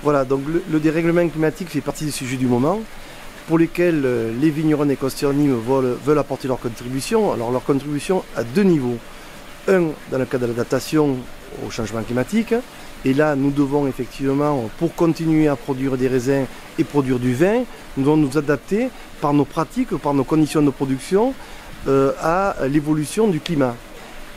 Voilà, donc le dérèglement climatique fait partie des sujets du moment, pour lesquels les vignerons et consteurs Nîmes veulent apporter leur contribution. Alors leur contribution à deux niveaux. Un, dans le cadre de l'adaptation au changement climatique. Et là, nous devons effectivement, pour continuer à produire des raisins et produire du vin, nous devons nous adapter par nos pratiques, par nos conditions de production à l'évolution du climat.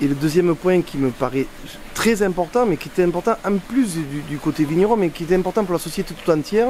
Et le deuxième point qui me paraît très important, mais qui est important en plus du côté vigneron, mais qui est important pour la société tout entière,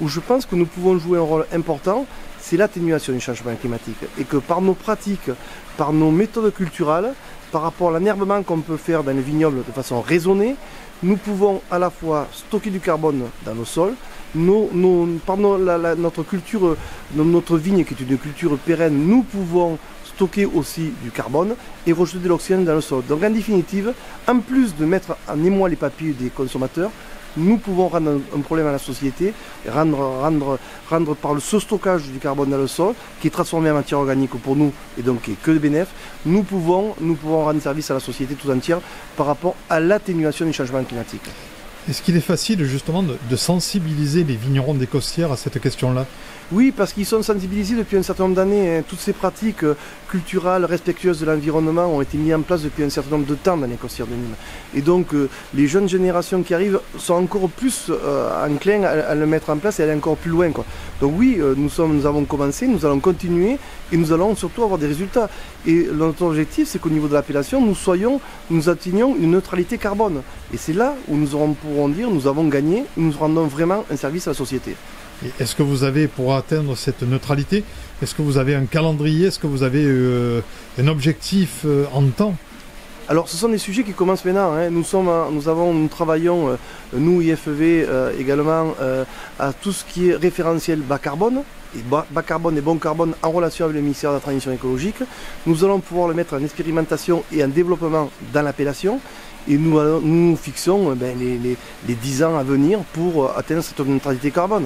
où je pense que nous pouvons jouer un rôle important, c'est l'atténuation du changement climatique. Et que par nos pratiques, par nos méthodes culturelles, par rapport à l'enherbement qu'on peut faire dans les vignobles de façon raisonnée, nous pouvons à la fois stocker du carbone dans nos sols, notre culture, notre vigne qui est une culture pérenne, nous pouvons stocker aussi du carbone et rejeter de l'oxygène dans le sol. Donc en définitive, en plus de mettre en émoi les papilles des consommateurs, nous pouvons rendre un problème à la société, rendre par ce stockage du carbone dans le sol, qui est transformé en matière organique pour nous et donc qui est que de bénéfice, nous pouvons rendre service à la société tout entière par rapport à l'atténuation du changement climatique. Est-ce qu'il est facile justement de sensibiliser les vignerons des Costières à cette question-là? Oui, parce qu'ils sont sensibilisés depuis un certain nombre d'années. Toutes ces pratiques culturelles, respectueuses de l'environnement ont été mises en place depuis un certain nombre de temps dans les Costières de Nîmes. Et donc les jeunes générations qui arrivent sont encore plus enclins à le mettre en place et aller encore plus loin, quoi. Donc oui, nous avons commencé, nous allons continuer et nous allons surtout avoir des résultats. Et notre objectif, c'est qu'au niveau de l'appellation, nous atteignions une neutralité carbone. Et c'est là où nous pourrons dire nous avons gagné, nous rendons vraiment un service à la société. Est-ce que vous avez, pour atteindre cette neutralité, est-ce que vous avez un calendrier, est-ce que vous avez un objectif en temps? Alors ce sont des sujets qui commencent maintenant, hein. Nous travaillons, nous IFEV également, à tout ce qui est référentiel bas carbone. Et bas carbone et bon carbone en relation avec le ministère de la Transition écologique. Nous allons pouvoir le mettre en expérimentation et en développement dans l'appellation. Et nous fixons les 10 ans à venir pour atteindre cette neutralité carbone.